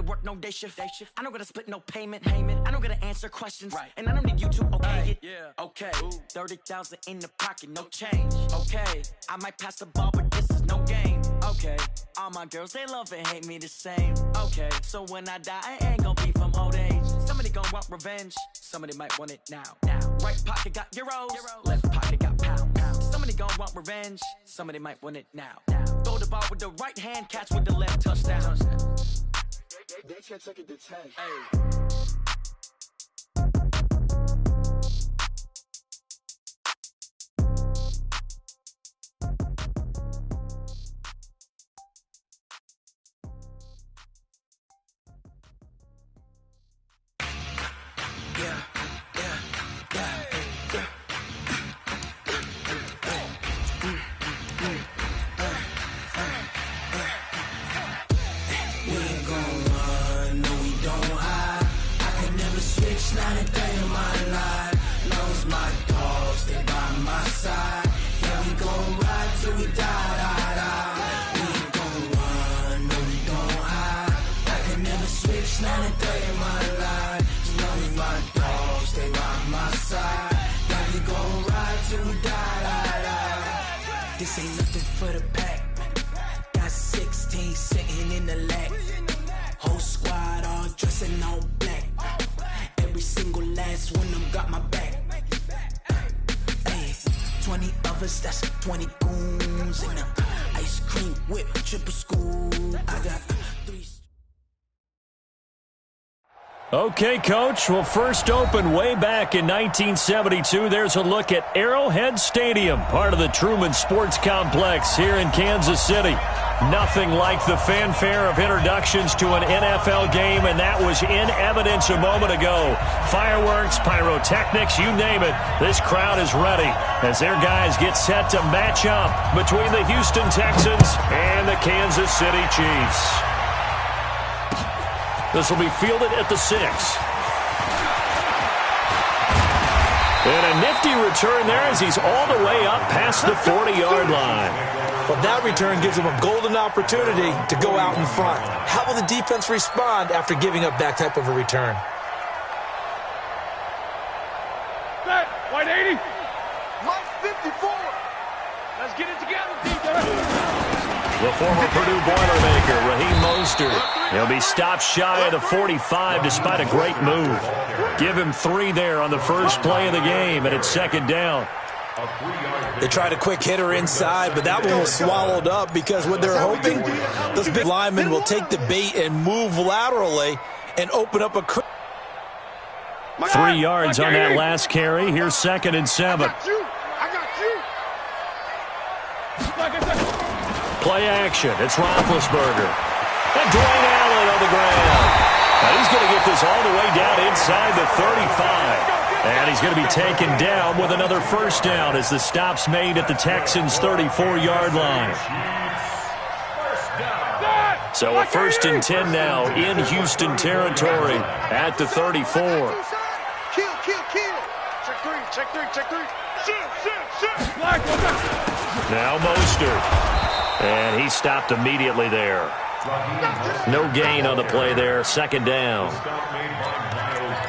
gotta work no day shift. I don't gotta split no payment. I don't gotta answer questions. And I don't need you to okay it. Okay, 30,000 in the pocket, no change. Okay, I might pass the ball, but this is no game. Okay, all my girls, they love and hate me the same. Okay, so when I die, I ain't gonna be from old age. Somebody gon' want revenge, somebody might want it now. Right pocket got euros, left pocket got pounds. Somebody gon' want revenge, somebody might want it now. Throw the ball with the right hand, catch with the left, touchdown. They can't take it to 10. Not a day in my life. Knows my dogs, stay by my side. Yeah, we gon' ride till we die. We ain't gon' run, no, we don't hide. I can never switch, not a day in my life. Knows my dogs, stay by my side. Yeah, we gon' ride till we die. This ain't nothing for the pack. Got 16 sitting in the lap. Whole squad all dressing all black. Every single last one of them got my back. Ay, 20 of us, that's 20 goons. And a ice cream whip, triple scoop. I got 3. Okay, Coach. Well, first opened way back in 1972. There's a look at Arrowhead Stadium, part of the Truman Sports Complex here in Kansas City. Nothing like the fanfare of introductions to an NFL game, and that was in evidence a moment ago. Fireworks, pyrotechnics, you name it. This crowd is ready as their guys get set to match up between the Houston Texans and the Kansas City Chiefs. This will be fielded at the 6. And a nifty return there as he's all the way up past the 40-yard line. Well, that return gives them a golden opportunity to go out in front. How will the defense respond after giving up that type of a return? Set, white 80. White 54. Let's get it together, defense. The former Purdue Boilermaker, Raheem Mostert. He'll be stopped shy of the 45 despite a great move. Give him 3 there on the first play of the game, and it's second down. They tried a quick hitter inside, but that one was swallowed up because what they're hoping, those big linemen will take the bait and move laterally and open up a... 3 yards on that last carry. Here's second and 7. I got you. Play action. It's Roethlisberger. And Dwayne Allen on the ground. Now he's going to get this all the way down inside the 35. And he's going to be taken down with another first down as the stop's made at the Texans' 34-yard line. So a 1st and 10 now in Houston territory at the 34. Kill. Check three. Shoot. Now Mostert. And he stopped immediately there. No gain on the play there. Second down.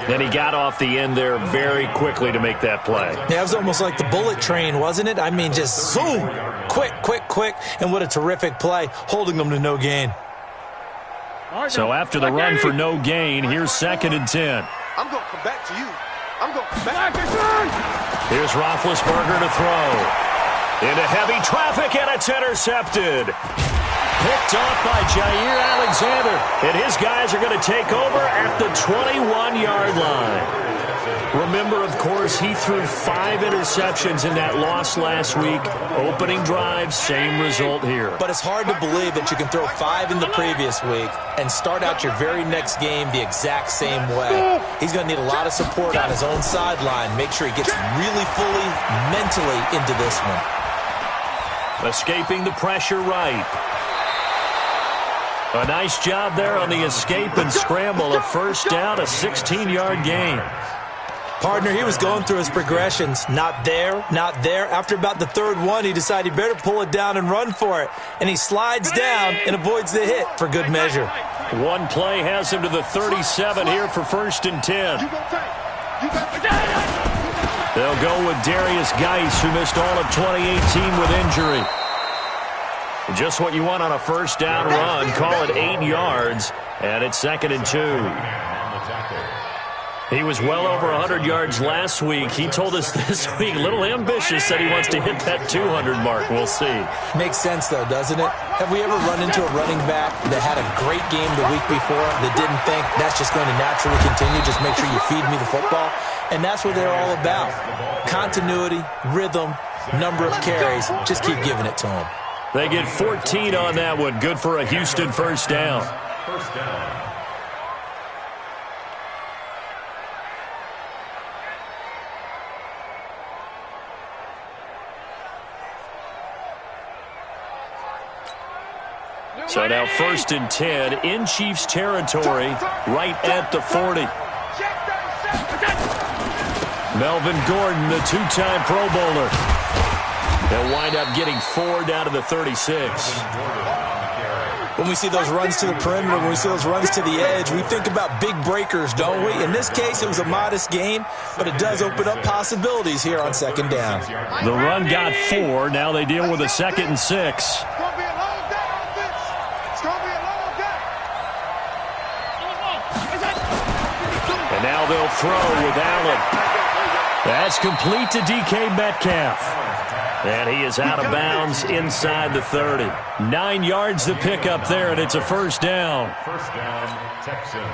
Then he got off the end there very quickly to make that play. Yeah, it was almost like the bullet train, wasn't it? I mean, just zoom. Quick. And what a terrific play, holding them to no gain. So after the run for no gain, here's second and 10. I'm going to come back to you. I'm going to come back. Here's Roethlisberger to throw. Into heavy traffic, and it's intercepted. Picked off by Jair Alexander. And his guys are going to take over at the 21-yard line. Remember, of course, he threw 5 interceptions in that loss last week. Opening drive, same result here. But it's hard to believe that you can throw 5 in the previous week and start out your very next game the exact same way. He's going to need a lot of support on his own sideline. Make sure he gets really fully mentally into this one. Escaping the pressure right. A nice job there on the escape and scramble. A first down, a 16-yard gain. Partner, he was going through his progressions. Not there, not there. After about the third one, he decided he better pull it down and run for it. And he slides down and avoids the hit for good measure. One play has him to the 37 here for 1st and 10. They'll go with Darius Geis, who missed all of 2018 with injury. Just what you want on a first down run. Call it 8 yards, and it's 2nd and 2. He was well over 100 yards last week. He told us this week, a little ambitious, that he wants to hit that 200 mark. We'll see. Makes sense, though, doesn't it? Have we ever run into a running back that had a great game the week before that didn't think that's just going to naturally continue? Just make sure you feed me the football. And that's what they're all about. Continuity, rhythm, number of carries. Just keep giving it to them. They get 14 on that one. Good for a Houston first down. First down. So now 1st and 10 in Chiefs territory, right at the 40. Melvin Gordon, the 2-time Pro Bowler. They'll wind up getting 4 down to the 36. When we see those runs to the perimeter, when we see those runs to the edge, we think about big breakers, don't we? In this case, it was a modest gain, but it does open up possibilities here on 2nd down. The run got 4. Now they deal with a 2nd and 6. And now they'll throw with Allen. That's complete to DK Metcalf. And he is out of bounds inside the 30. 9 yards to pick up there, and it's a first down. First down, Texans.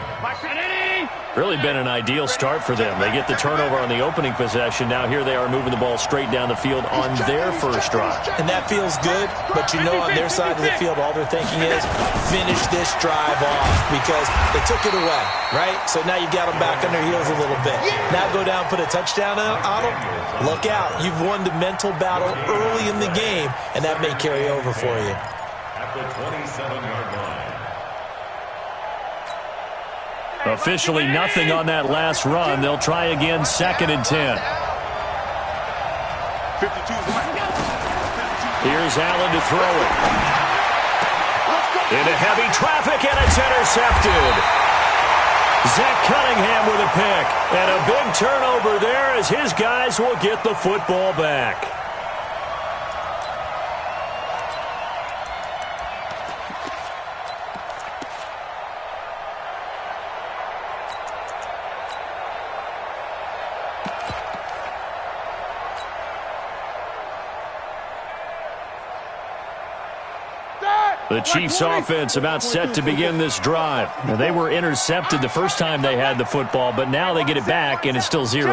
Really been an ideal start for them. They get the turnover on the opening possession. Now here they are moving the ball straight down the field on their first drive. And that feels good, but you know on their side of the field all they're thinking is finish this drive off because they took it away, right? So now you got them back on their heels a little bit. Now go down, put a touchdown on them. Look out. You've won the mental battle early in the game, and that may carry over for you. At the 27-yard line. Officially nothing on that last run. They'll try again, 2nd and 10. Here's Allen to throw it. Into heavy traffic, and it's intercepted. Zach Cunningham with a pick. And a big turnover there as his guys will get the football back. The Chiefs offense about set to begin this drive. Now, they were intercepted the first time they had the football, but now they get it back, and it's still 0-0.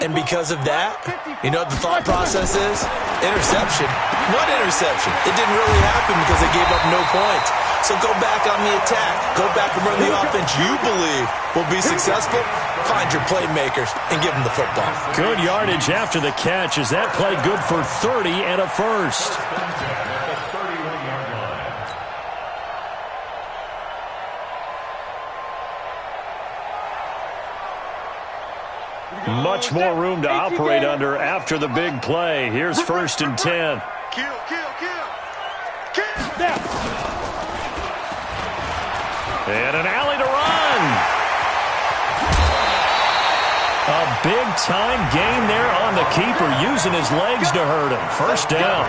And because of that, you know what the thought process is? Interception. What interception? It didn't really happen because they gave up no points. So go back on the attack. Go back and run the offense you believe will be successful. Find your playmakers and give them the football. Good yardage after the catch. Is that play good for 30 and a first? Much more room to operate under after the big play. Here's 1st and 10. Kill. And an alley to run. A big-time gain there on the keeper, using his legs to hurt him. First down.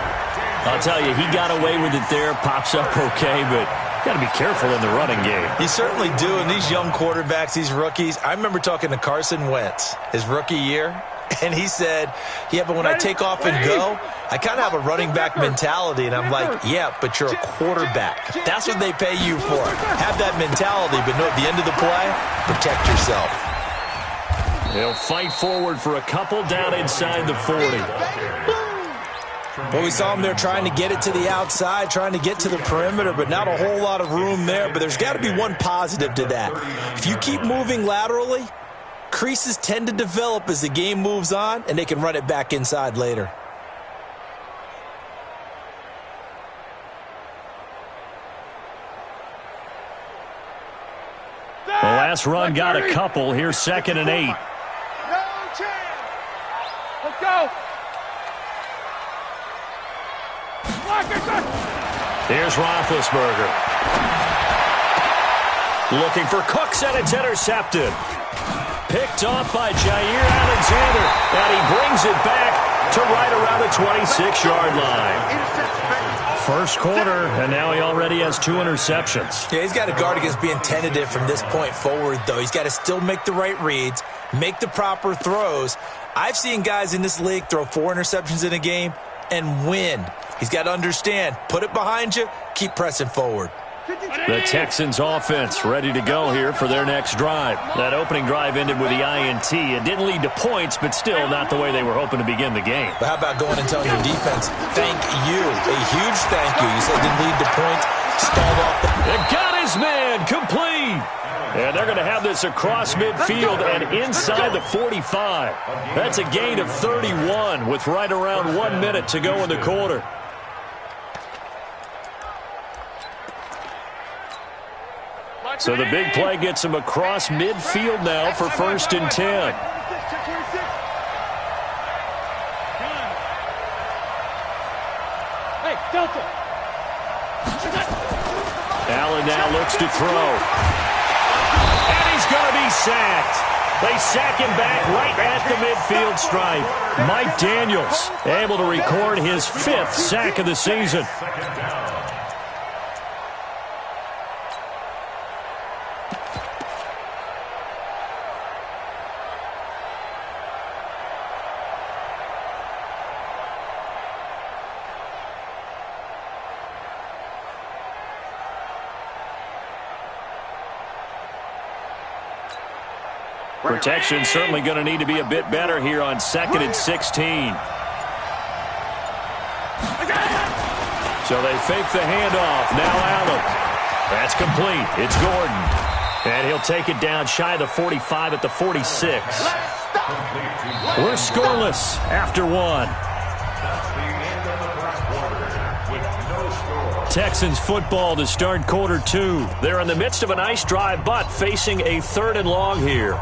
I'll tell you, he got away with it there. Pops up okay, but got to be careful in the running game. You certainly do. And these young quarterbacks, these rookies, I remember talking to Carson Wentz his rookie year, and he said, yeah, but when I take off and go, I kind of have a running back mentality. And I'm like, yeah, but you're a quarterback. That's what they pay you for. Have that mentality, but no, at the end of the play, protect yourself. They'll fight forward for a couple down inside the 40. Well, we saw them there trying to get it to the outside, trying to get to the perimeter, but not a whole lot of room there. But there's got to be one positive to that. If you keep moving laterally, creases tend to develop as the game moves on, and they can run it back inside later. The last run got a couple. Here's 2nd and 8. Go. Here's Roethlisberger. Looking for Cooks, and it's intercepted. Picked off by Jair Alexander, and he brings it back to right around the 26-yard line. First quarter, and now he already has 2 interceptions. Yeah, he's got to guard against being tentative from this point forward, though. He's got to still make the right reads, make the proper throws. I've seen guys in this league throw 4 interceptions in a game and win. He's got to understand, put it behind you, keep pressing forward. The Texans offense ready to go here for their next drive. That opening drive ended with the INT. It didn't lead to points, but still not the way they were hoping to begin the game. But how about going and telling your defense, thank you, a huge thank you. You said it didn't lead to points, stalled off the... They got his man, complete. And they're going to have this across midfield and inside the 45. That's a gain of 31 with right around 1 minute to go in the quarter. So the big play gets him across midfield now for 1st and 10. Hey, Delta. Allen now looks to throw. And he's going to be sacked. They sack him back right at the midfield stripe. Mike Daniels able to record his 5th sack of the season. Protection certainly going to need to be a bit better here on 2nd and 16. So they fake the handoff. Now Allen. That's complete. It's Gordon. And he'll take it down shy of the 45 at the 46. We're scoreless after 1. Texans football to start quarter 2. They're in the midst of a nice drive, but facing a 3rd and long here.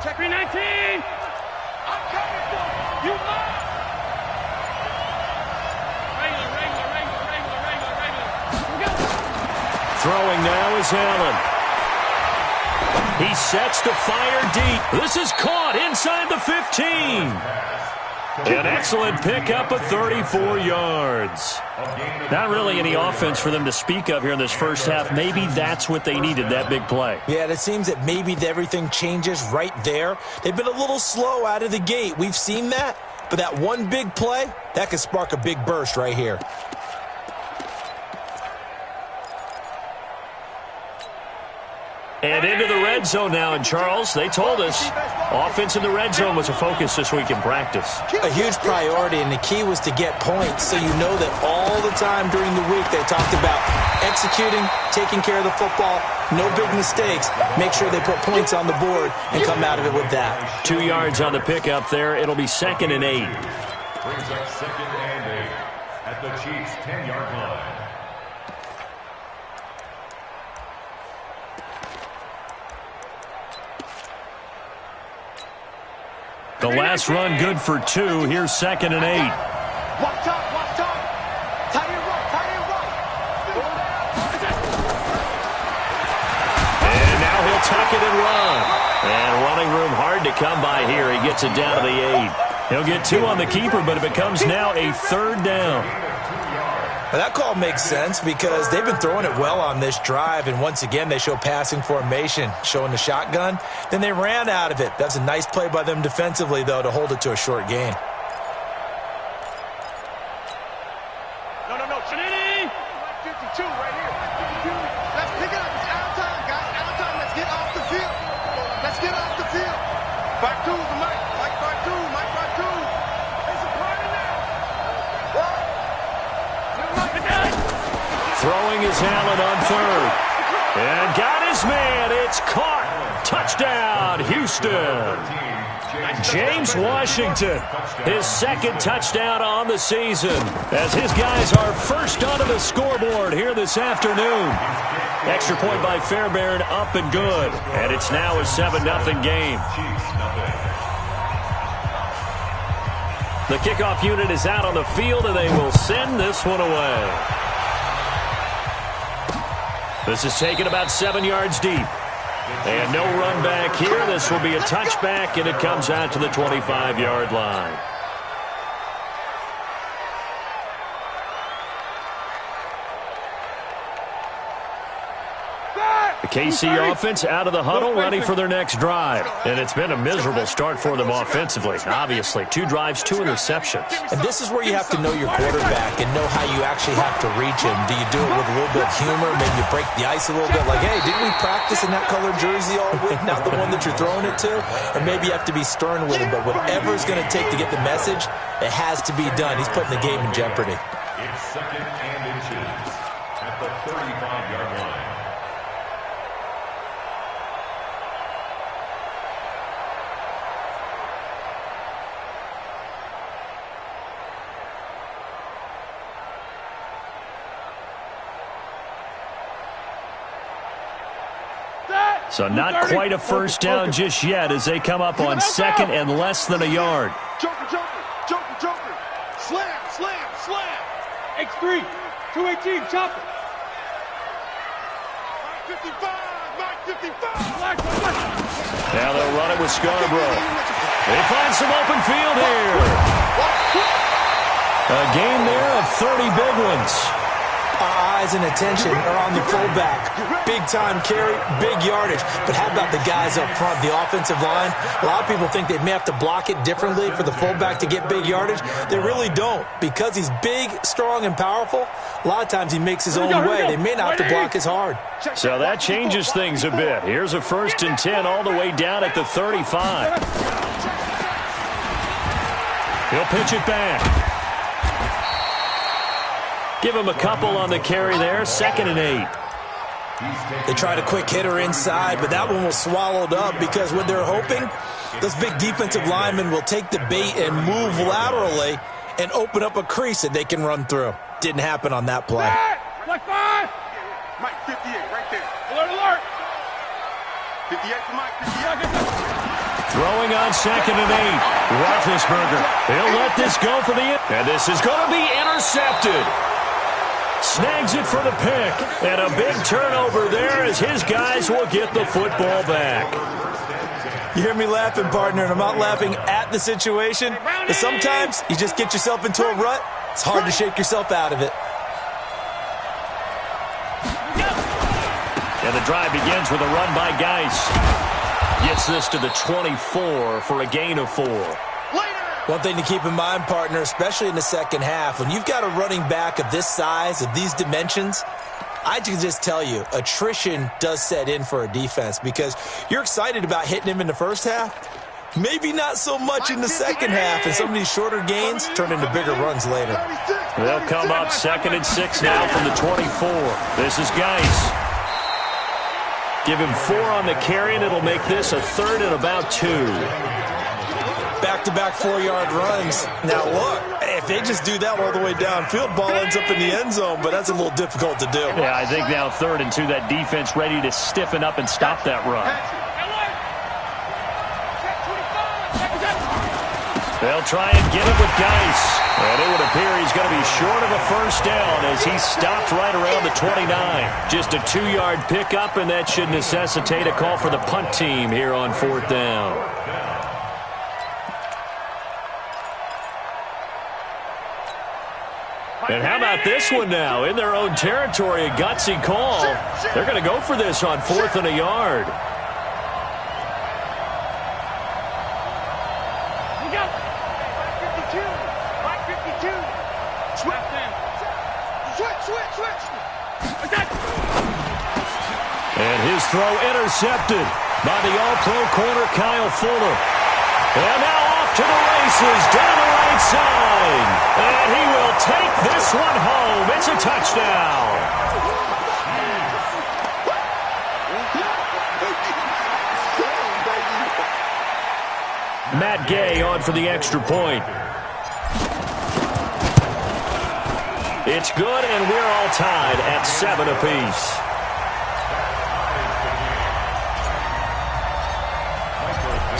Check 319. I'm coming for you. You must. Regular. Throwing now is Allen. He sets to fire deep. This is caught inside the 15. An excellent pickup of 34 yards. Not really any offense for them to speak of here in this first half. Maybe that's what they needed, that big play. Yeah, it seems that maybe everything changes right there. They've been a little slow out of the gate. We've seen that. But that one big play, that could spark a big burst right here. And into the red zone now. And, Charles, they told us offense in the red zone was a focus this week in practice. A huge priority, and the key was to get points. So you know that all the time during the week they talked about executing, taking care of the football, no big mistakes. Make sure they put points on the board and come out of it with that. 2 yards on the pickup there. It'll be 2nd and 8. Brings up 2nd and 8 at the Chiefs' 10-yard line. The last run good for 2. Here's 2nd and 8. Watch out. Tie it right. And now he'll tuck it and run. And running room hard to come by here. He gets it down to the 8. He'll get 2 on the keeper, but it becomes now a 3rd down. Well, that call makes sense because they've been throwing it well on this drive, and once again they show passing formation, showing the shotgun. Then they ran out of it. That's a nice play by them defensively, though, to hold it to a short gain. No. 52 right here. Let's pick it up. It's out of time, guys. Out of time. Let's get off the field. Back two, the Mike. Mike by two. It's a party now. Throwing is Allen on third. And got his man. It's caught. Touchdown, Houston. James Washington, his second touchdown on the season, as his guys are first onto the scoreboard here this afternoon. Extra point by Fairbairn, up and good. And it's now a 7-0 game. The kickoff unit is out on the field, and they will send this one away. This is taken about 7 yards deep. And no run back here. This will be a touchback, and it comes out to the 25-yard line. The KC offense out of the huddle, ready for their next drive. And it's been a miserable start for them offensively. Obviously, 2 drives, 2 interceptions. And this is where you have to know your quarterback and know how you actually have to reach him. Do you do it with a little bit of humor? Maybe you break the ice a little bit, like, hey, didn't we practice in that colored jersey all week, not the one that you're throwing it to? Or maybe you have to be stern with him, but whatever it's going to take to get the message, it has to be done. He's putting the game in jeopardy. It's 2nd and inches at the 35-yard line. So not quite a first down just yet as they come up on 2nd and less than a yard. Joker, joker, joker, joker. Slam, slam, slam. X3, 218, chop it. 55, 55. Now they'll run it with Scarborough. They find some open field here. A game there of 30 big ones. Our eyes and attention are on the fullback. Big-time carry, big yardage. But how about the guys up front, the offensive line? A lot of people think they may have to block it differently for the fullback to get big yardage. They really don't. Because he's big, strong, and powerful, a lot of times he makes his own way. They may not have to block as hard. So that changes things a bit. Here's a 1st and 10 all the way down at the 35. He'll pitch it back. Give him a couple on the carry there. 2nd and 8. They tried a quick hitter inside, but that one was swallowed up because when they're hoping, those big defensive linemen will take the bait and move laterally and open up a crease that they can run through. Didn't happen on that play. Like 5. Mike 58 right there. Alert, alert. 58 for Mike 58. Throwing on 2nd and 8. Roethlisberger. He'll let this go for the... And this is going to be intercepted. Snags it for the pick. And a big turnover there as his guys will get the football back. You hear me laughing, partner, and I'm not laughing at the situation. But sometimes you just get yourself into a rut. It's hard to shake yourself out of it. And the drive begins with a run by Geis. Gets this to the 24 for a gain of 4. One thing to keep in mind, partner, especially in the second half, when you've got a running back of this size, of these dimensions, I can just tell you, attrition does set in for a defense because you're excited about hitting him in the first half. Maybe not so much in the second half, and some of these shorter gains turn into bigger runs later. They'll come up 2nd and 6 now from the 24. This is Geis. Give him 4 on the carry, and it'll make this a 3rd and about 2. Back-to-back 4-yard runs. Now, look, if they just do that all the way downfield, ball ends up in the end zone, but that's a little difficult to do. Yeah, I think now 3rd and 2, that defense ready to stiffen up and stop that run. They'll try and get it with Geis. And it would appear he's going to be short of a first down as he stopped right around the 29. Just a 2-yard pickup, and that should necessitate a call for the punt team here on 4th down. And how about this one now? In their own territory, a gutsy call. They're going to go for this on 4th and a yard. And his throw intercepted by the all-pro corner, Kyle Fuller. And now off to the races down the right side. And he will take this one home. It's a touchdown. Matt Gay on for the extra point. It's good, and we're all tied at 7 apiece.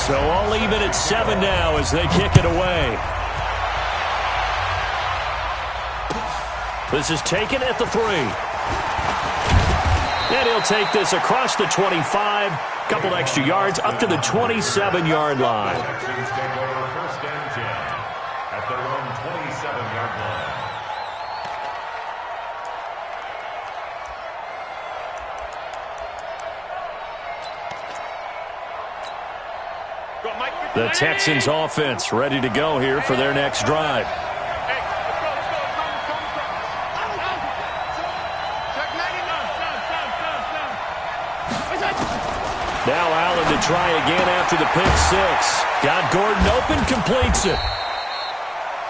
So all even at 7 now as they kick it away. This is taken at the 3. And he'll take this across the 25. Couple extra yards up to the 27-yard line. Texans take over 1st and 10 at their own 27-yard line. The Texans offense ready to go here for their next drive. Now Allen to try again after the pick 6. Got Gordon open, completes it.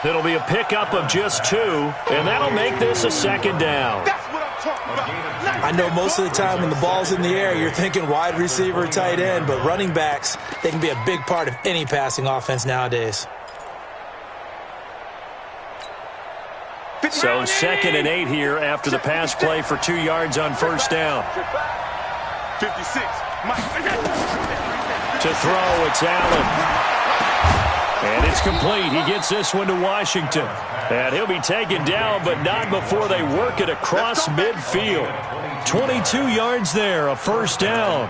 It'll be a pickup of just 2, and that'll make this a 2nd down. That's what I'm talking about. I know most of the time when the ball's in the air, you're thinking wide receiver, tight end, but running backs, they can be a big part of any passing offense nowadays. So 2nd and 8 here after the pass play for 2 yards on 1st down. 56. To throw, it's Allen. And it's complete. He gets this one to Washington. And he'll be taken down, but not before they work it across midfield. 22 yards there, a 1st down.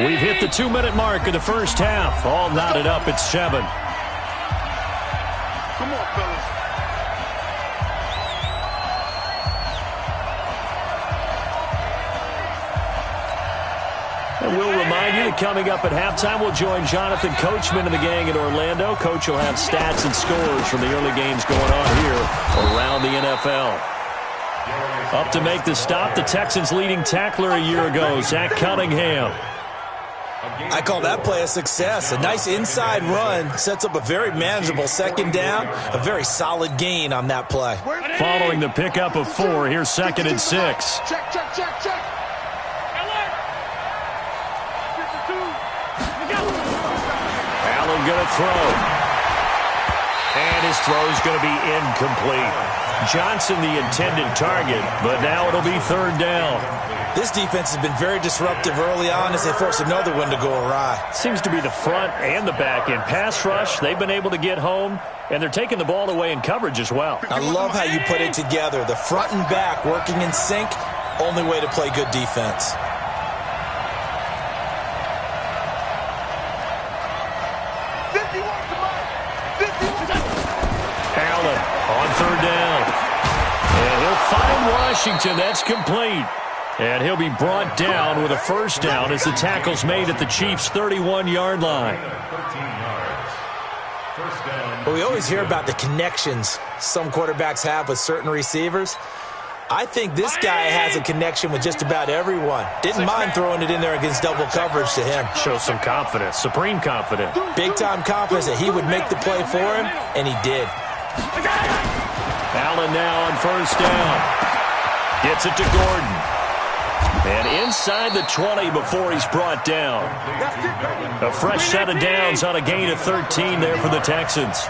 We've hit the 2-minute mark of the 1st half. All knotted up at 7. Come on, fellas. And we'll remind you that coming up at halftime, we'll join Jonathan Coachman and the gang in Orlando. Coach will have stats and scores from the early games going on here around the NFL. Up to make the stop, the Texans' leading tackler a year ago, Zach Cunningham. I call that play a success. A nice inside run sets up a very manageable 2nd down, a very solid gain on that play. Following the pickup of 4, here's 2nd and 6. Check. Allen going to throw. And his throw is going to be incomplete. Johnson the intended target, but now it'll be 3rd down. This defense has been very disruptive early on as they force another one to go awry. Seems to be the front and the back end. Pass rush, they've been able to get home, and they're taking the ball away in coverage as well. I love how you put it together. The front and back working in sync, only way to play good defense. Allen on 3rd down. And he'll find Washington. That's complete. And he'll be brought down with a 1st down as the tackle's made at the Chiefs' 31-yard line. But we always hear about the connections some quarterbacks have with certain receivers. I think this guy has a connection with just about everyone. Didn't mind throwing it in there against double coverage to him. Shows some confidence, supreme confidence. Big-time confidence that he would make the play for him, and he did. Allen now on 1st down. Gets it to Gordon. And inside the 20 before he's brought down. A fresh set of downs on a gain of 13 there for the Texans.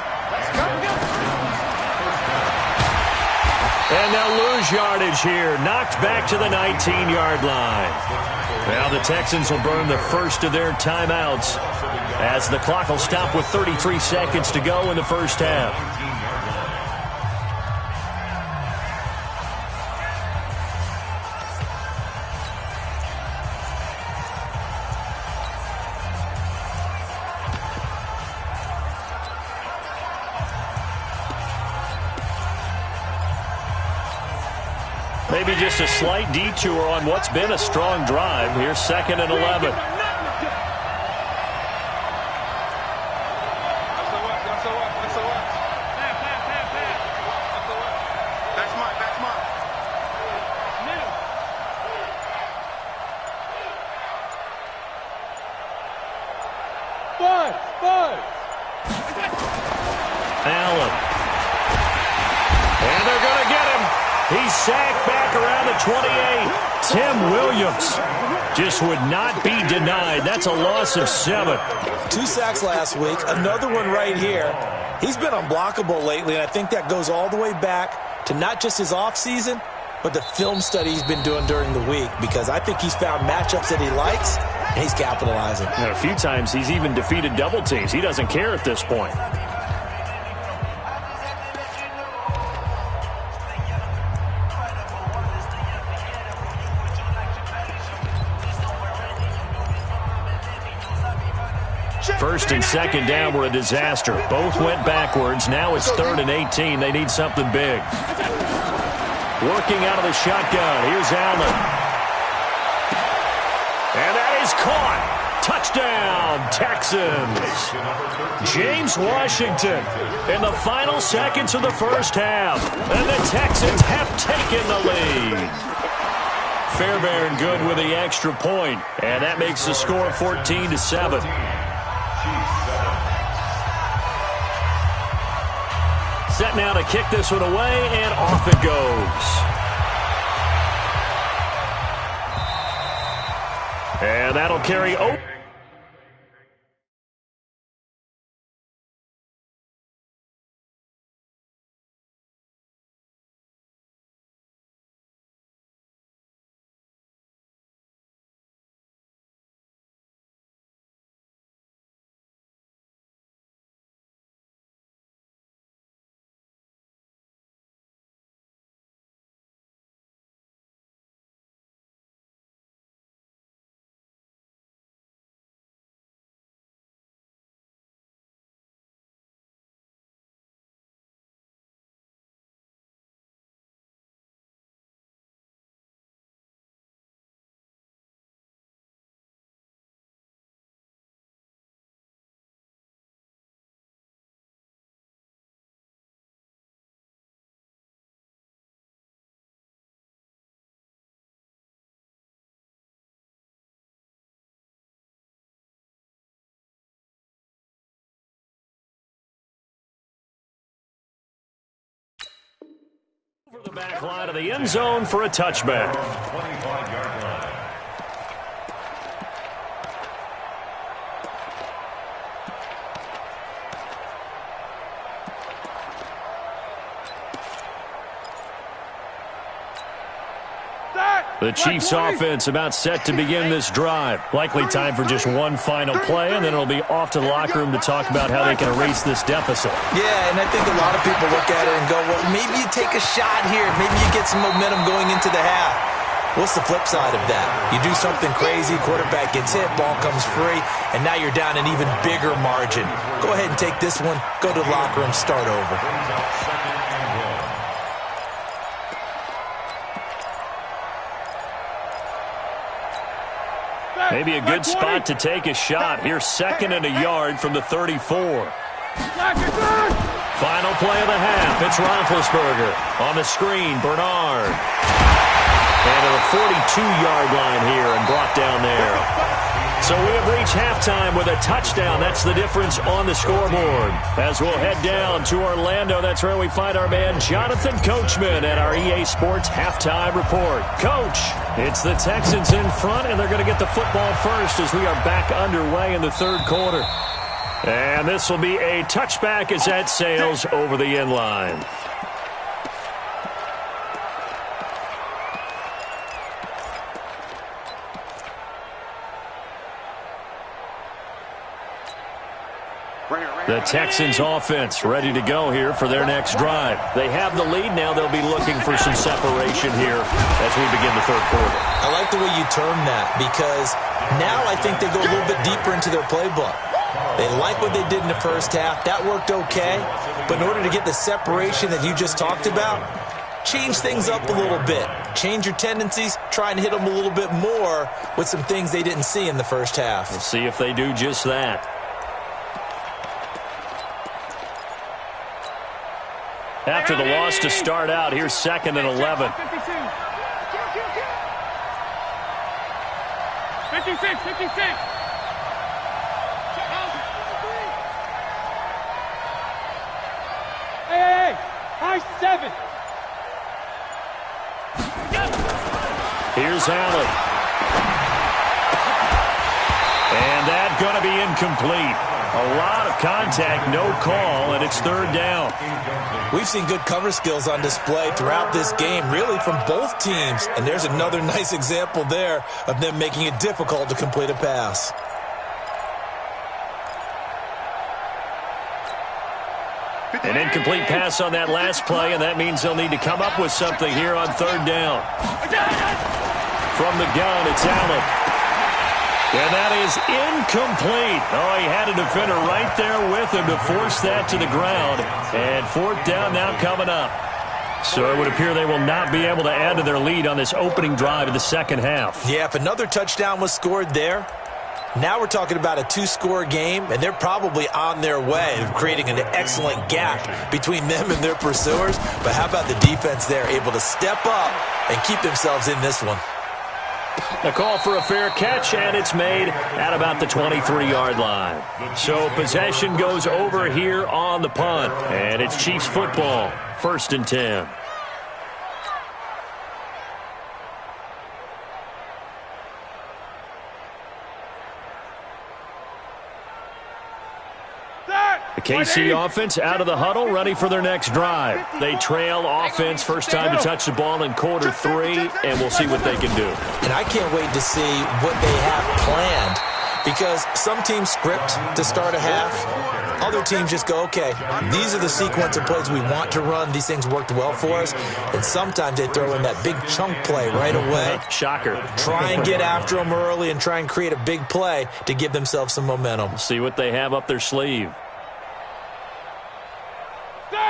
And they'll lose yardage here. Knocked back to the 19-yard line. Now the Texans will burn the first of their timeouts as the clock will stop with 33 seconds to go in the 1st half. Maybe just a slight detour on what's been a strong drive. Here's 2nd and 11. Allen. And they're going to get him. He's sacked back around the 28. Tim Williams just would not be denied. That's a loss of 7. 2 sacks last week, another one right here. He's been unblockable lately, and I think that goes all the way back to not just his offseason, but the film study he's been doing during the week, because I think he's found matchups that he likes, and he's capitalizing. And a few times he's even defeated double teams. He doesn't care at this point. First and second down were a disaster. Both went backwards. Now it's 3rd and 18. They need something big. Working out of the shotgun. Here's Allen. And that is caught. Touchdown, Texans. James Washington in the final seconds of the first half. And the Texans have taken the lead. Fairbairn good with the extra point. And that makes the score 14-7. Set now to kick this one away, and off it goes. And that'll carry over. Over the back line of the end zone for a touchback. 25-yard line. The Chiefs offense about set to begin this drive. Likely time for just one final play, and then it'll be off to the locker room to talk about how they can erase this deficit. Yeah, and I think a lot of people look at it and go, well, maybe you take a shot here. Maybe you get some momentum going into the half. What's the flip side of that? You do something crazy, quarterback gets hit, ball comes free, and now you're down an even bigger margin. Go ahead and take this one, go to the locker room, start over. Maybe a good spot to take a shot. Here's 2nd and a yard from the 34. Final play of the half. It's Roethlisberger. On the screen, Bernard. And to the 42-yard line here and brought down there. So we have reached halftime with a touchdown. That's the difference on the scoreboard. As we'll head down to Orlando, that's where we find our man Jonathan Coachman at our EA Sports Halftime Report. Coach, it's the Texans in front, and they're going to get the football first as we are back underway in the 3rd quarter. And this will be a touchback as that sails over the end line. The Texans offense ready to go here for their next drive. They have the lead now. They'll be looking for some separation here as we begin the 3rd quarter. I like the way you term that, because now I think they go a little bit deeper into their playbook. They like what they did in the first half. That worked okay. But in order to get the separation that you just talked about, change things up a little bit. Change your tendencies. Try and hit them a little bit more with some things they didn't see in the first half. We'll see if they do just that. After the loss to start out, here's 2nd and 11. 56, 56. Hey, high 7. Here's is Allen. And that's going to be incomplete. A lot of contact, no call, and it's third down. We've seen good cover skills on display throughout this game, really from both teams. And there's another nice example there of them making it difficult to complete a pass. An incomplete pass on that last play, and that means they'll need to come up with something here on third down. From the gun, it's Allen. And that is incomplete. Oh, he had a defender right there with him to force that to the ground. And fourth down now coming up. So it would appear they will not be able to add to their lead on this opening drive of the second half. Yeah, if another touchdown was scored there, now we're talking about a two-score game, and they're probably on their way of creating an excellent gap between them and their pursuers. But how about the defense there, able to step up and keep themselves in this one? A call for a fair catch, and it's made at about the 23-yard line. So possession goes over here on the punt, and it's Chiefs football, 1st and 10. The KC offense out of the huddle, ready for their next drive. They trail offense, first time to touch the ball in quarter 3, and we'll see what they can do. And I can't wait to see what they have planned, because some teams script to start a half. Other teams just go, okay, these are the sequence of plays we want to run. These things worked well for us. And sometimes they throw in that big chunk play right away. Shocker. Try and get after them early and try and create a big play to give themselves some momentum. See what they have up their sleeve.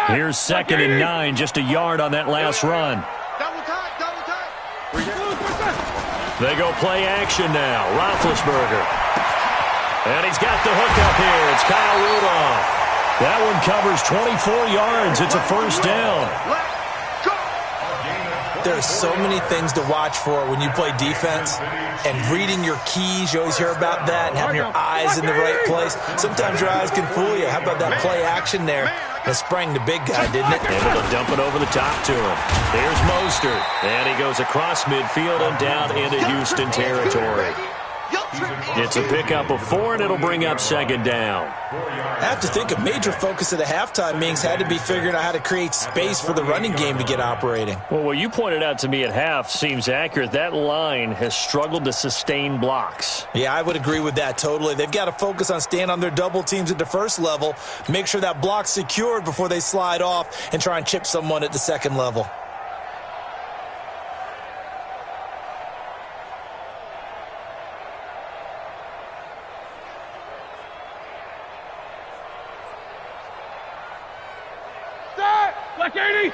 Here's 2nd and 9, just a yard on that last run. Double time. They go play action now. Roethlisberger. And he's got the hook up here. It's Kyle Rudolph. That one covers 24 yards. It's a first down. There's so many things to watch for when you play defense, and reading your keys, you always hear about that, and having your eyes in the right place. Sometimes your eyes can fool you. How about that play action there? It sprang the big guy, didn't it? Able to dump it over the top to him. There's Mostert, and he goes across midfield and down into Houston territory. It's a pickup of 4, and it'll bring up 2nd down. I have to think a major focus of the halftime meetings had to be figuring out how to create space for the running game to get operating. Well, what you pointed out to me at half seems accurate. That line has struggled to sustain blocks. Yeah, I would agree with that totally. They've got to focus on staying on their double teams at the first level, make sure that block's secured before they slide off and try and chip someone at the second level. Black 80.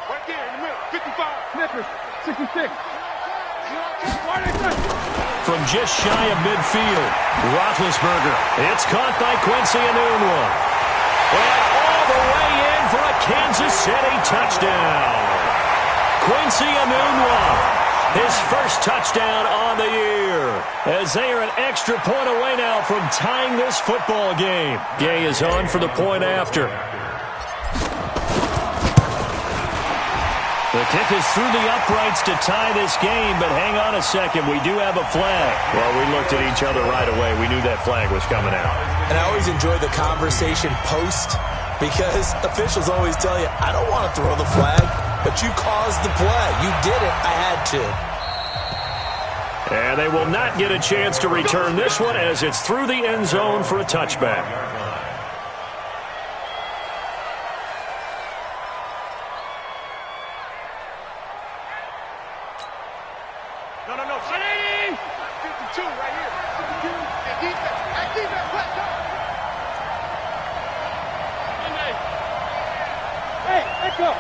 Right there in the middle. 55. Snickers. 66. From just shy of midfield, Roethlisberger. It's caught by Quincy Enunwa. And all the way in for a Kansas City touchdown. Quincy Enunwa, his first touchdown on the year. As they are an extra point away now from tying this football game. Gay is on for the point after. The kick is through the uprights to tie this game, but hang on a second. We do have a flag. Well, we looked at each other right away. We knew that flag was coming out. And I always enjoy the conversation post, because officials always tell you, I don't want to throw the flag, but you caused the play. You did it. I had to. And they will not get a chance to return this one as it's through the end zone for a touchback. No. 52 right here. 52. That defense. Let's go. Hey, let's go.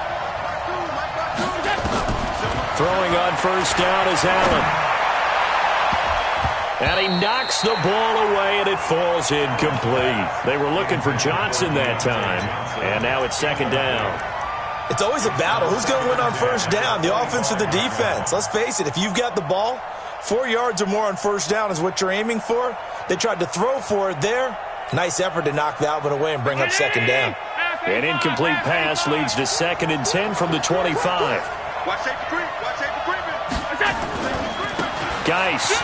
Throwing on first down is Allen. And he knocks the ball away, and it falls incomplete. They were looking for Johnson that time, and now it's 2nd down. It's always a battle. Who's going to win on first down, the offense or the defense? Let's face it, if you've got the ball, 4 yards or more on first down is what you're aiming for. They tried to throw for it there. Nice effort to knock that one away and bring up 2nd down. An incomplete pass leads to 2nd and 10 from the 25. Watch safety creep. Geis.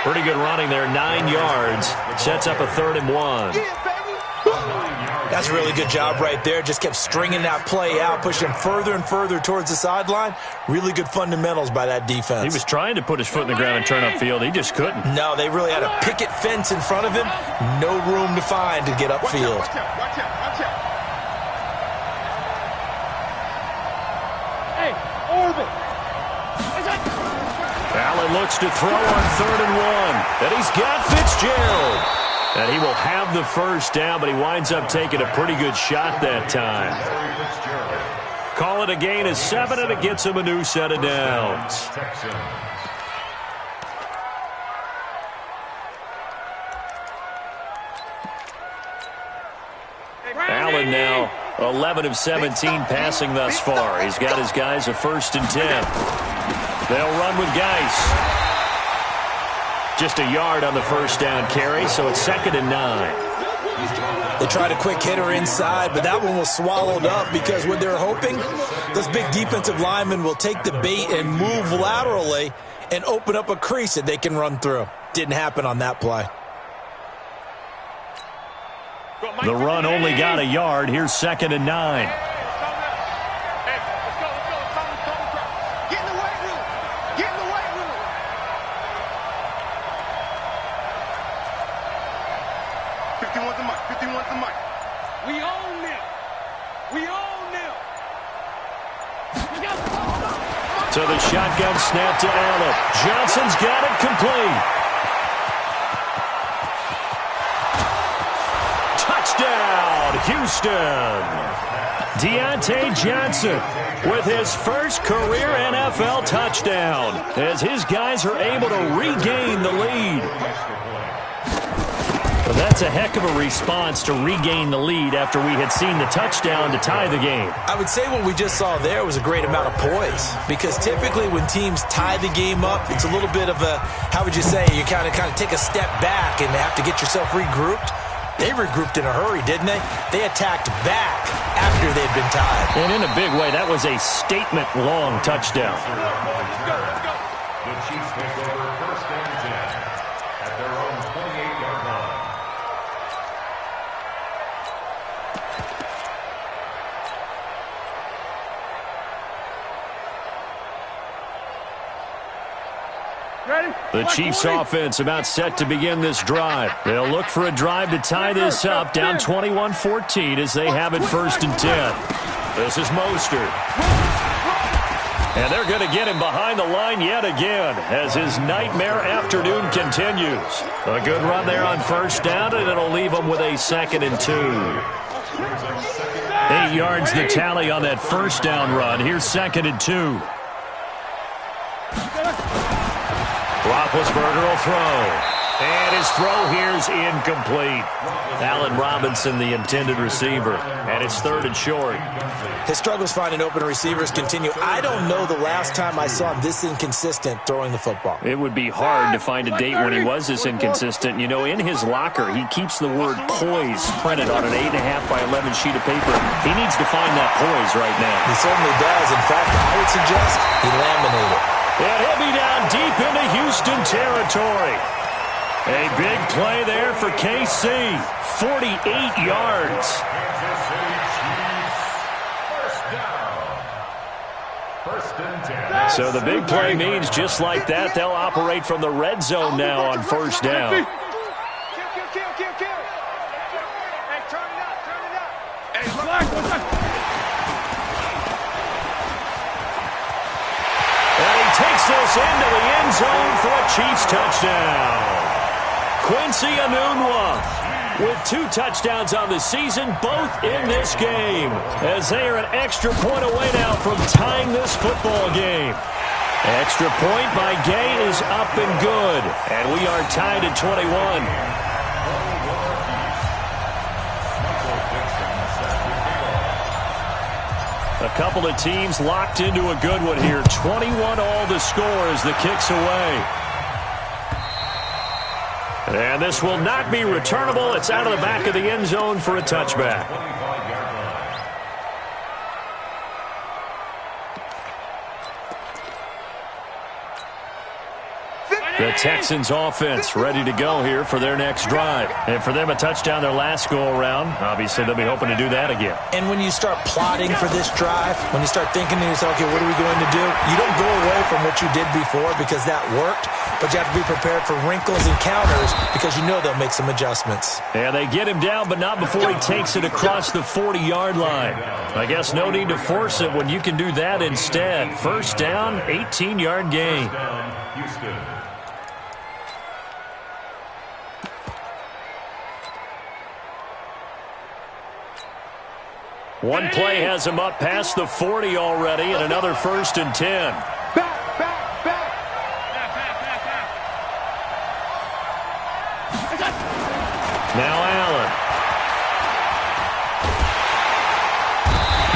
Pretty good running there, 9 yards. Sets up a 3rd and 1. That's a really good job right there. Just kept stringing that play out, pushing further and further towards the sideline. Really good fundamentals by that defense. He was trying to put his foot in the ground and turn upfield. He just couldn't. No, they really had a picket fence in front of him. No room to find to get upfield. Watch out, watch out, watch out. Hey, Orbit. Allen looks to throw on 3rd and 1. And he's got Fitzgerald. And he will have the first down, but he winds up taking a pretty good shot that time. Call it a gain of 7, and it gets him a new set of downs. Allen now 11 of 17 passing thus far. He's got his guys a 1st and 10. They'll run with Geis. Just a yard on the first down carry, so it's 2nd and 9. They tried a quick hitter inside, but that one was swallowed up because what they're hoping, those big defensive linemen will take the bait and move laterally and open up a crease that they can run through. Didn't happen on that play. The run only got a yard. Here's 2nd and 9. So the shotgun snap to Allen. Johnson's got it complete. Touchdown, Houston. Deontay Johnson with his first career NFL touchdown as his guys are able to regain the lead. Well, that's a heck of a response to regain the lead after we had seen the touchdown to tie the game. I would say what we just saw there was a great amount of poise, because typically when teams tie the game up, it's a little bit of a, how would you say, you kind of take a step back and have to get yourself regrouped. They regrouped in a hurry, didn't they? They attacked back after they'd been tied. And in a big way, that was a statement-long touchdown. The Chiefs take over 1st and 10 at their own 28-yard line. The Chiefs offense about set to begin this drive. They'll look for a drive to tie this up, down 21-14 as they have it 1st and 10. This is Mostert. And they're going to get him behind the line yet again as his nightmare afternoon continues. A good run there on 1st down, and it'll leave him with a 2nd and 2. 8 yards the tally on that 1st down run. Here's 2nd and 2. Roethlisberger will throw. And his throw here's incomplete. Allen Robinson, the intended receiver. And it's 3rd and short. His struggles finding open receivers continue. I don't know the last time I saw him this inconsistent throwing the football. It would be hard to find a date when he was this inconsistent. You know, in his locker, he keeps the word poise printed on an 8.5 by 11 sheet of paper. He needs to find that poise right now. He certainly does. In fact, I would suggest he laminated. And he'll be down deep into Houston territory. A big play there for KC. 48 yards. Kansas City Chiefs, 1st down. 1st and 10. So the big play means just like that, they'll operate from the red zone now on 1st down. Kill. Hey, turn it up. Hey, look. And he takes this into the end zone for a Chiefs touchdown. Quincy Enunwa with 2 touchdowns on the season, both in this game, as they are an extra point away now from tying this football game. Extra point by Gay is up and good, and we are tied at 21. A couple of teams locked into a good one here. 21 all the score as the kick's away. And this will not be returnable. It's out of the back of the end zone for a touchback. The Texans offense ready to go here for their next drive. And for them, a touchdown their last go-around. Obviously, they'll be hoping to do that again. And when you start plotting for this drive, when you start thinking to yourself, okay, what are we going to do? You don't go away from what you did before because that worked, but you have to be prepared for wrinkles and counters because you know they'll make some adjustments. And they get him down, but not before he takes it across the 40-yard line. I guess no need to force it when you can do that instead. First down, 18-yard gain. Houston. One play has him up past the 40 already, and another 1st and 10. Now Allen.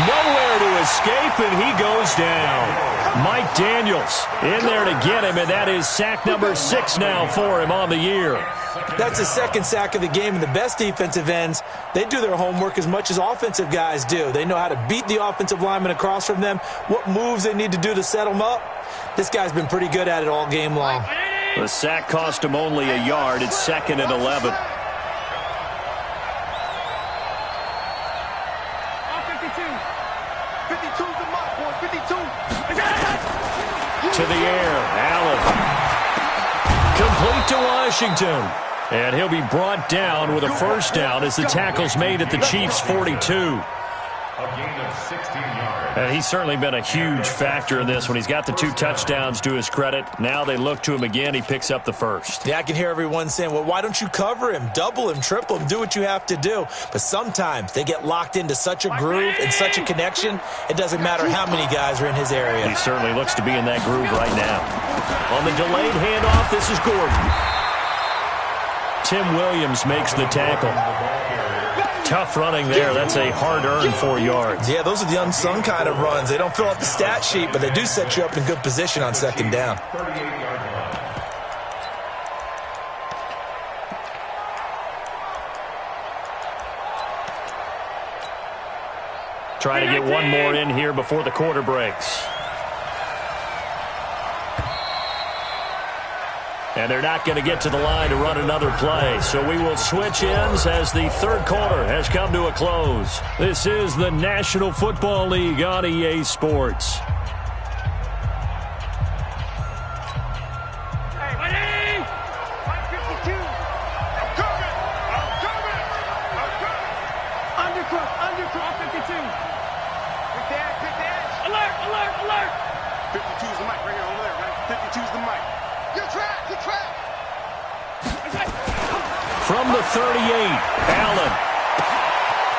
Nowhere to escape, and he goes down. Mike Daniels in there to get him, and that is sack number 6 now for him on the year. That's his second sack of the game, and the best defensive ends, they do their homework as much as offensive guys do. They know how to beat the offensive lineman across from them, what moves they need to do to set them up. This guy's been pretty good at it all game long. The sack cost him only a yard. It's 2nd and 11. To the air, Allen. Complete to Washington. And he'll be brought down with a first down as the tackle's made at the Chiefs' 42. A gain of 16 yards. And he's certainly been a huge factor in this when he's got the 2 touchdowns to his credit. Now they look to him again. He picks up the first. Yeah, I can hear everyone saying, well, why don't you cover him, double him, triple him, do what you have to do. But sometimes they get locked into such a groove and such a connection, it doesn't matter how many guys are in his area. He certainly looks to be in that groove right now. On the delayed handoff, this is Gordon. Tim Williams makes the tackle. Tough running there. That's a hard-earned 4 yards. Yeah, those are the unsung kind of runs. They don't fill out the stat sheet, but they do set you up in good position on second down. 38-yard line. Try to get one more in here before the quarter breaks. And they're not going to get to the line to run another play. So we will switch ends as the third quarter has come to a close. This is the National Football League on EA Sports. From the 38, Allen.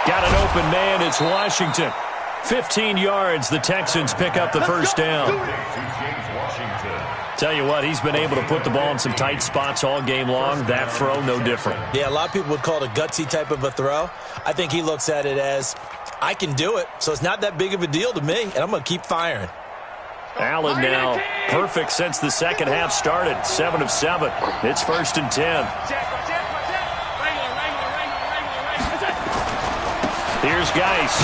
Got an open man, it's Washington. 15 yards, the Texans pick up the first down. Tell you what, he's been able to put the ball in some tight spots all game long. That throw, no different. Yeah, a lot of people would call it a gutsy type of a throw. I think he looks at it as, I can do it, so it's not that big of a deal to me, and I'm going to keep firing. Allen now perfect since the second half started. 7 of 7. It's 1st and 10. Here's Geis.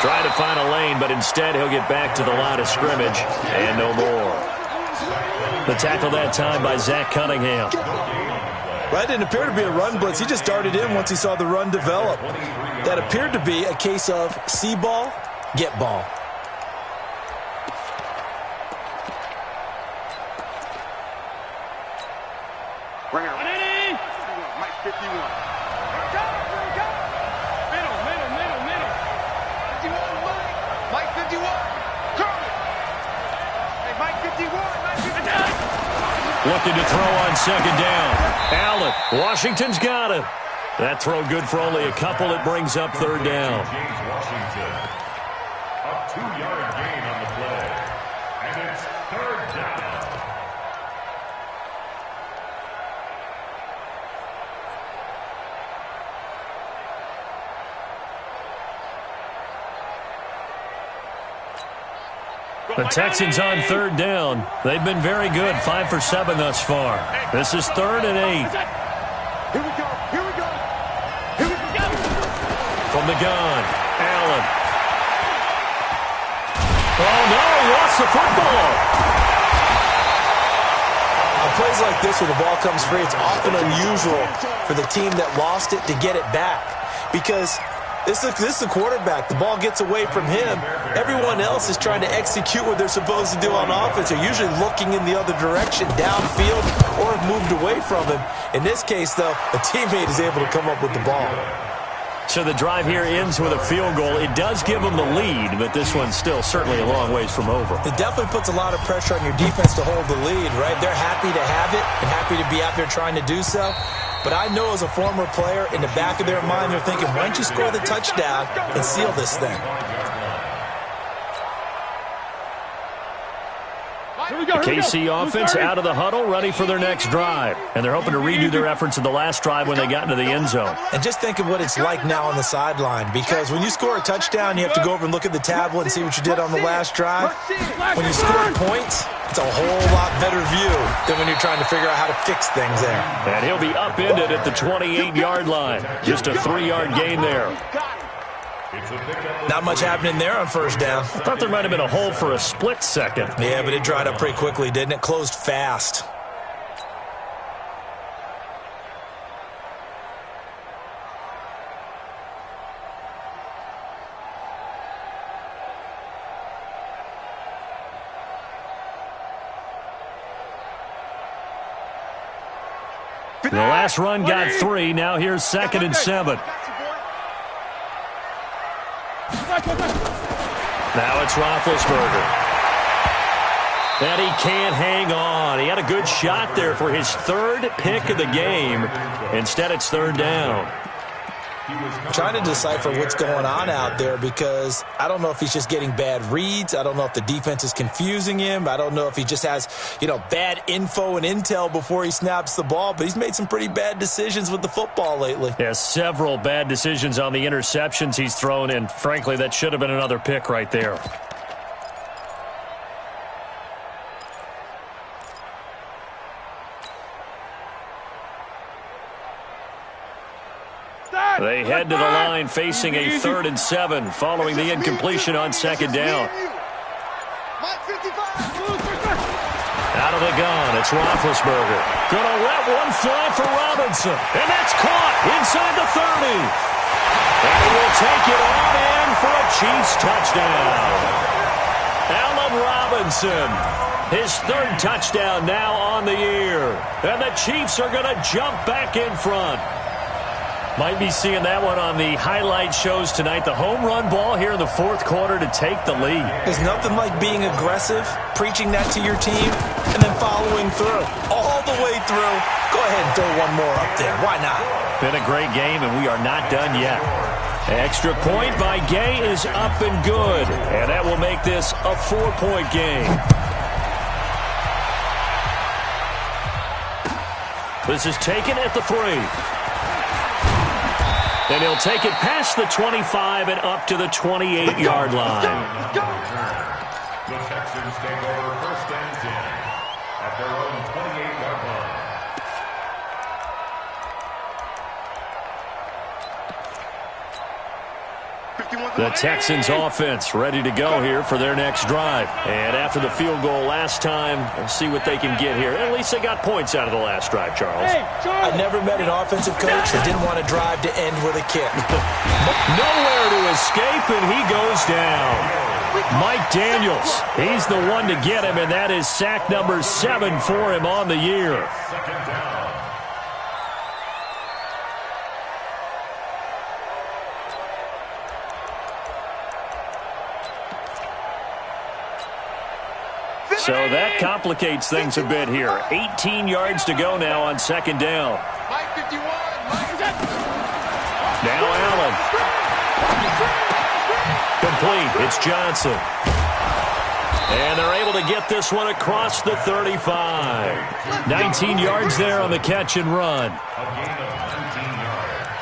Trying to find a lane, but instead he'll get back to the line of scrimmage. And no more. The tackle that time by Zach Cunningham. That didn't appear to be a run blitz. He just darted in once he saw the run develop. That appeared to be a case of see ball, get ball. Mike 51. Looking to throw on second down. Allen. Washington's got it. That throw good for only a couple. It brings up third down. James Washington. A 2-yard gain on the play. And it's third down. The Texans on third down. They've been very good. 5 for 7 thus far. This is 3rd and 8. Here we go. Here we go. Here we go. From the gun, Allen. Oh, no, he lost the football. On plays like this, when the ball comes free, it's often unusual for the team that lost it to get it back. Because this is the quarterback. The ball gets away from him. Everyone else is trying to execute what they're supposed to do on offense. They're usually looking in the other direction, downfield, or have moved away from him. In this case, though, a teammate is able to come up with the ball. So the drive here ends with a field goal. It does give them the lead, but this one's still certainly a long ways from over. It definitely puts a lot of pressure on your defense to hold the lead, right? They're happy to have it and happy to be out there trying to do so. But I know as a former player, in the back of their mind, they're thinking, why don't you score the touchdown and seal this thing? The KC offense out of the huddle, ready for their next drive. And they're hoping to redo their efforts in the last drive when they got into the end zone. And just think of what it's like now on the sideline, because when you score a touchdown, you have to go over and look at the tablet and see what you did on the last drive. When you score points, it's a whole lot better view than when you're trying to figure out how to fix things there. And he'll be upended at the 28-yard line. Just a 3-yard gain there. Not much happening there on first down. I thought there might have been a hole for a split second. Yeah, but it dried up pretty quickly, didn't it? Closed fast. The last run got 3. Now here's 2nd and 7. Now it's Roethlisberger. And he can't hang on. He had a good shot there for his 3rd pick of the game. Instead, it's 3rd down. I'm trying to decipher what's going on out there, because I don't know if he's just getting bad reads. I don't know if the defense is confusing him. I don't know if he just has, bad info and intel before he snaps the ball. But he's made some pretty bad decisions with the football lately. Yeah, several bad decisions on the interceptions he's thrown, and frankly, that should have been another pick right there. They head to the line facing a 3rd and 7 following the incompletion on 2nd down. Out of the gun, it's Roethlisberger. Gonna let one fly for Robinson. And that's caught inside the 30. And he will take it on in for a Chiefs touchdown. Allen Robinson, his 3rd touchdown now on the year. And the Chiefs are gonna jump back in front. Might be seeing that one on the highlight shows tonight. The home run ball here in the 4th quarter to take the lead. There's nothing like being aggressive, preaching that to your team, and then following through. All the way through. Go ahead and throw one more up there. Why not? Been a great game, and we are not done yet. Extra point by Gay is up and good. And that will make this a 4-point game. This is taken at the 3. And he'll take it past the 25 and up to the 28-yard line. The Texans take over 1st and 10 at their own 28-yard line. The Texans offense ready to go here for their next drive. And after the field goal last time, we'll see what they can get here. At least they got points out of the last drive, Charles. I never met an offensive coach that didn't want to drive to end with a kick. Nowhere to escape, and he goes down. Mike Daniels, he's the one to get him, and that is sack number 7 for him on the year. 2nd down. So that complicates things a bit here. 18 yards to go now on 2nd down. Now Allen. Complete. It's Johnson. And they're able to get this one across the 35. 19 yards there on the catch and run.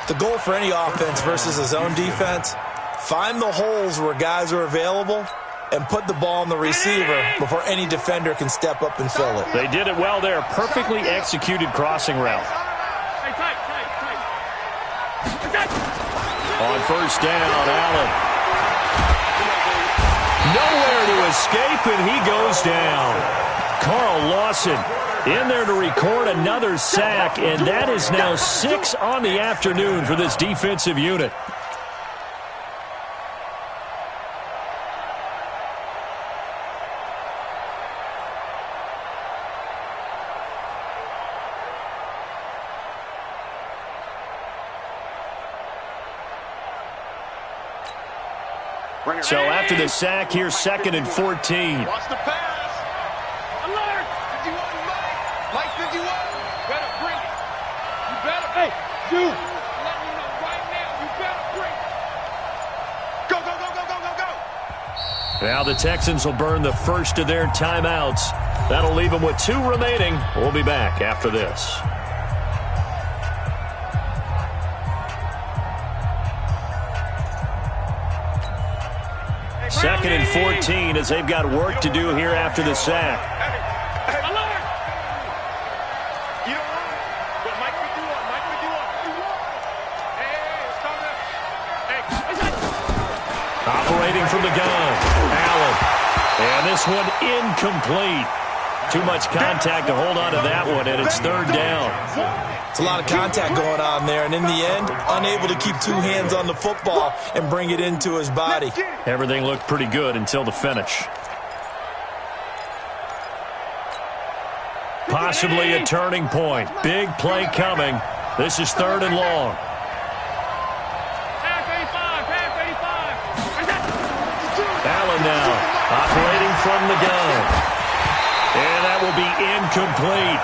The goal for any offense versus a zone defense, find the holes where guys are available and put the ball on the receiver before any defender can step up and fill it. They did it well there. Perfectly executed crossing route. On 1st down, Allen. Nowhere to escape, and he goes down. Carl Lawson in there to record another sack, and that is now 6 on the afternoon for this defensive unit. So after the sack, here's 2nd and 14. Watch the pass. Alert. 51, Mike 51. Better bring it. You better. Hey, dude. Let me know right now. You better bring it. Go, go, go, go, go, go, go. Now the Texans will burn the first of their timeouts. That'll leave them with 2 remaining. We'll be back after this. 2nd and 14 as they've got work to do here after the sack. Alert! You don't want it, but Mike 51, Mike 51. Hey, it's coming up. Hey, Operating from the gun, Allen. And this one incomplete. Too much contact to hold on to that one, and it's 3rd down. It's a lot of contact going on there, and in the end, unable to keep 2 hands on the football and bring it into his body. Everything looked pretty good until the finish. Possibly a turning point. Big play coming. This is 3rd and long. Allen now operating from the gun. And that will be incomplete.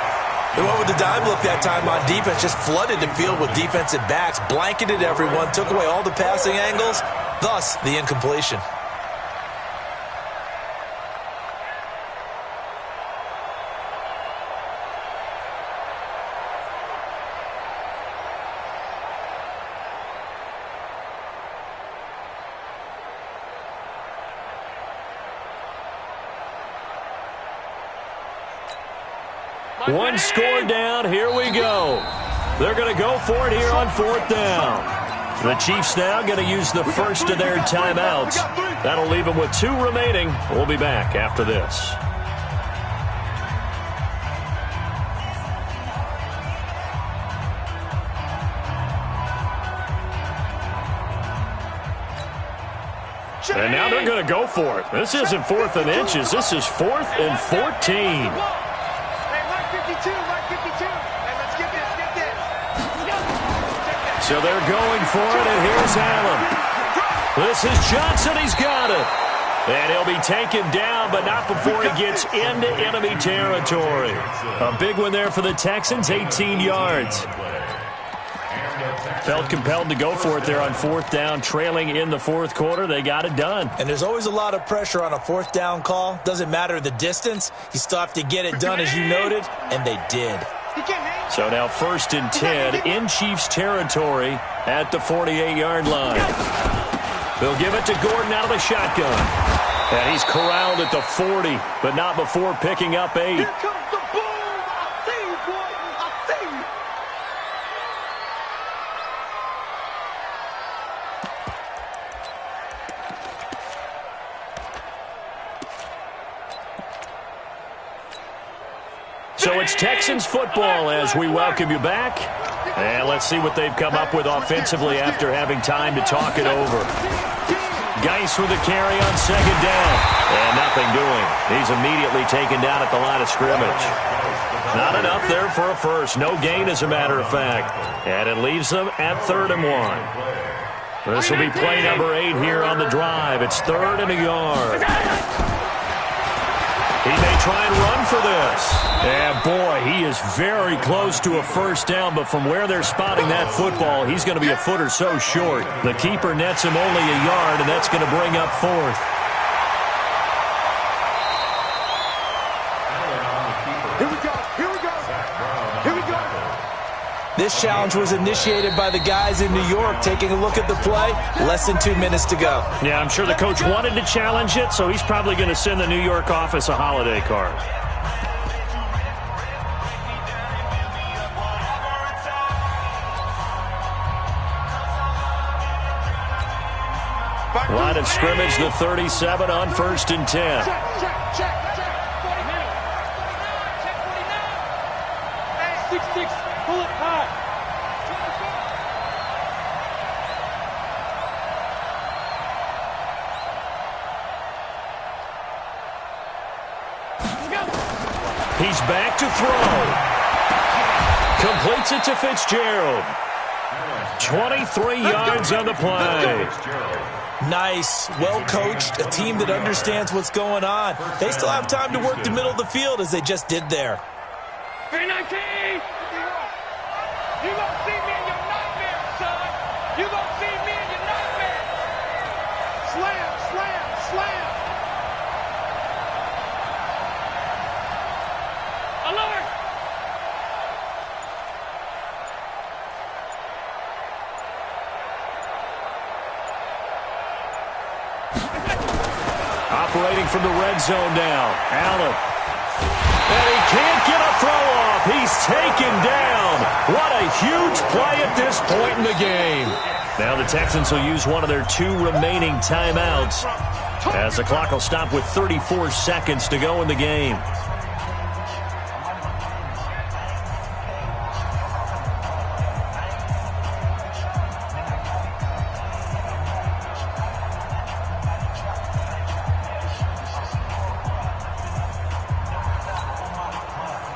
They went with the dime look that time on defense, just flooded the field with defensive backs, blanketed everyone, took away all the passing angles, thus the incompletion. One score down. Here we go. They're going to go for it here on 4th down. The Chiefs now going to use the first of their timeouts. That'll leave them with 2 remaining. We'll be back after this. And now they're going to go for it. This isn't 4th and inches. This is 4th and 14. So they're going for it, and here's Allen. This is Johnson. He's got it. And he'll be taken down, but not before he gets into enemy territory. A big one there for the Texans, 18 yards. Felt compelled to go for it there on 4th down, trailing in the 4th quarter. They got it done. And there's always a lot of pressure on a 4th down call. Doesn't matter the distance. You still have to get it done, as you noted, and they did. So now 1st and 10 in Chiefs territory at the 48-yard line. They'll give it to Gordon out of the shotgun. And he's corralled at the 40, but not before picking up 8. Here comes the boom. I see you, boy. I see you. So it's Texans football as we welcome you back. And let's see what they've come up with offensively after having time to talk it over. Geis with a carry on 2nd down. And nothing doing. He's immediately taken down at the line of scrimmage. Not enough there for a first. No gain, as a matter of fact. And it leaves them at 3rd and 1. This will be play number 8 here on the drive. It's 3rd and a yard. He may try and run for this. And, boy, he is very close to a first down, but from where they're spotting that football, he's going to be a foot or so short. The keeper nets him only a yard, and that's going to bring up 4th. Here we go. Here we go. Here we go. This challenge was initiated by the guys in New York. Taking a look at the play, less than 2 minutes to go. Yeah, I'm sure the coach wanted to challenge it, so he's probably going to send the New York office a holiday card. Line of scrimmage, the 37 on 1st and 10. Check. 6'6", pull it high. He's back to throw. Completes it to Fitzgerald. 23 yards on the play. Nice, well-coached, a team that understands what's going on. They still have time to work the middle of the field as they just did there. 319! You gonna see me in your nightmare, son! You gonna see me in your nightmare! Slam, slam, slam! Alert! Operating from the red zone now. Allen. And he can't get a throw off. He's taken down. What a huge play at this point in the game. Now the Texans will use one of their 2 remaining timeouts as the clock will stop with 34 seconds to go in the game.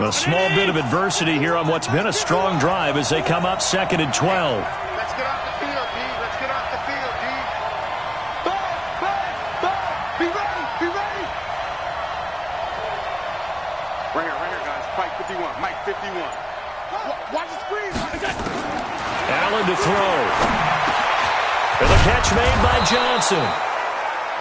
A small bit of adversity here on what's been a strong drive as they come up 2nd and 12. Let's get off the field, D. Let's get off the field, D. Ball! Be ready! Be ready! Right here, guys. Mike 51. Mike 51. Watch the screen. Allen to throw. And the catch made by Johnson.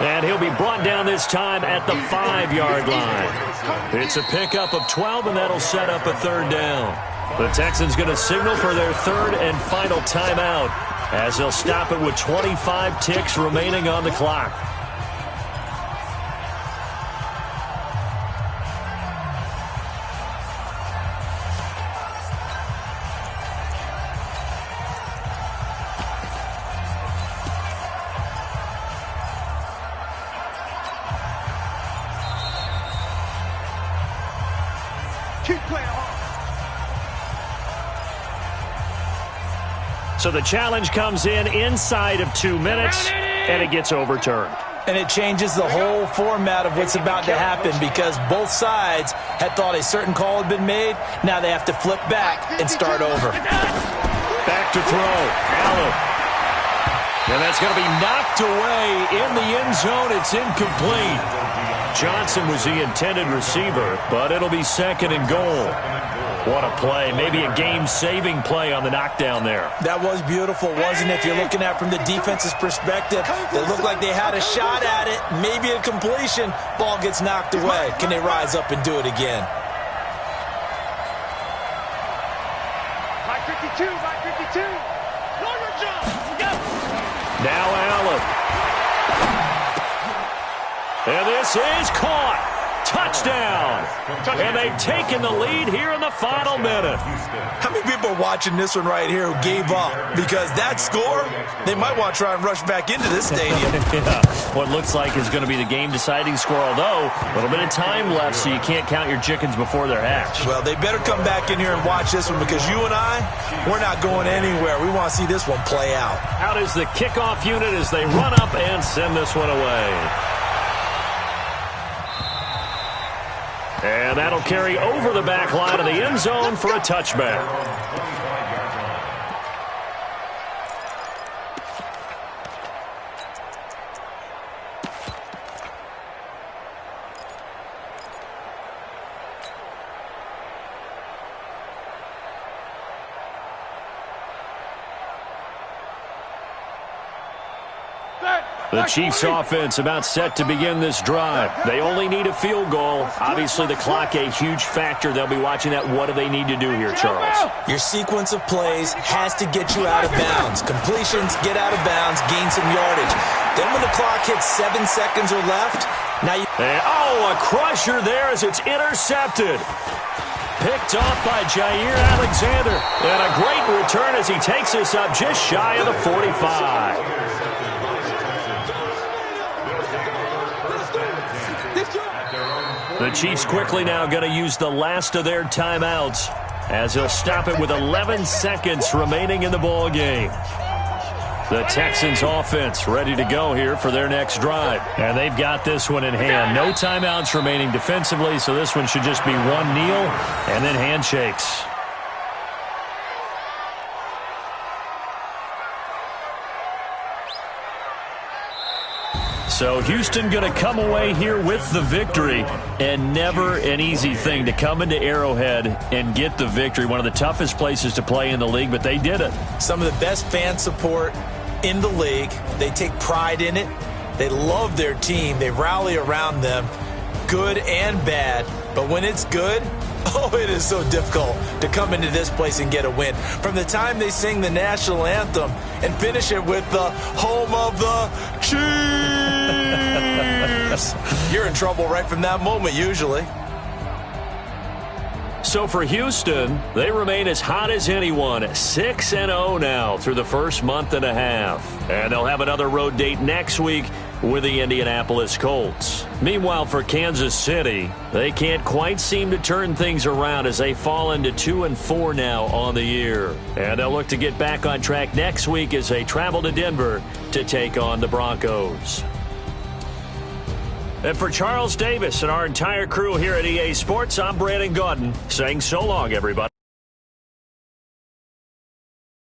And he'll be brought down this time at the 5-yard line. It's a pickup of 12, and that'll set up a 3rd down. The Texans going to signal for their 3rd and final timeout as they'll stop it with 25 ticks remaining on the clock. So the challenge comes in inside of 2 minutes, and it gets overturned. And it changes the whole format of what's about to happen because both sides had thought a certain call had been made. Now they have to flip back and start over. Back to throw. Allen. And that's going to be knocked away in the end zone. It's incomplete. Johnson was the intended receiver, but it'll be 2nd and goal. What a play. Maybe a game-saving play on the knockdown there. That was beautiful, wasn't it? If you're looking at it from the defense's perspective, they looked like they had a shot at it, maybe a completion. Ball gets knocked away. Can they rise up and do it again? Mike 52, Mike 52. Norman Jones, go. Now Allen. And this is caught. Touchdown. And they've taken the lead here in the final minute. How many people are watching this one right here who gave up? Because that score, they might want to try and rush back into this stadium. Yeah. What looks like is going to be the game-deciding score, although a little bit of time left, so you can't count your chickens before they're hatched. Well, they better come back in here and watch this one because you and I, we're not going anywhere. We want to see this one play out. Out is the kickoff unit as they run up and send this one away. And that'll carry over the back line of the end zone for a touchback. The Chiefs' offense about set to begin this drive. They only need a field goal. Obviously, the clock a huge factor. They'll be watching that. What do they need to do here, Charles? Your sequence of plays has to get you out of bounds. Completions, get out of bounds, gain some yardage. Then when the clock hits 7 seconds or left, now you... a crusher there as it's intercepted. Picked off by Jair Alexander. And a great return as he takes us up just shy of the 45. The Chiefs quickly now going to use the last of their timeouts as he'll stop it with 11 seconds remaining in the ball game. The Texans offense ready to go here for their next drive. And they've got this one in hand. No timeouts remaining defensively, so this one should just be one kneel and then handshakes. So Houston going to come away here with the victory, and never an easy thing to come into Arrowhead and get the victory. One of the toughest places to play in the league, but they did it. Some of the best fan support in the league. They take pride in it. They love their team. They rally around them, good and bad. But when it's good, oh, it is so difficult to come into this place and get a win. From the time they sing the national anthem and finish it with the home of the Chiefs, you're in trouble right from that moment usually. So for Houston, they remain as hot as anyone, 6-0 now through the first month and a half. And they'll have another road date next week with the Indianapolis Colts. Meanwhile, for Kansas City, they can't quite seem to turn things around as they fall into 2-4 now on the year. And they'll look to get back on track next week as they travel to Denver to take on the Broncos. And for Charles Davis and our entire crew here at EA Sports, I'm Brandon Gaudin saying so long, everybody.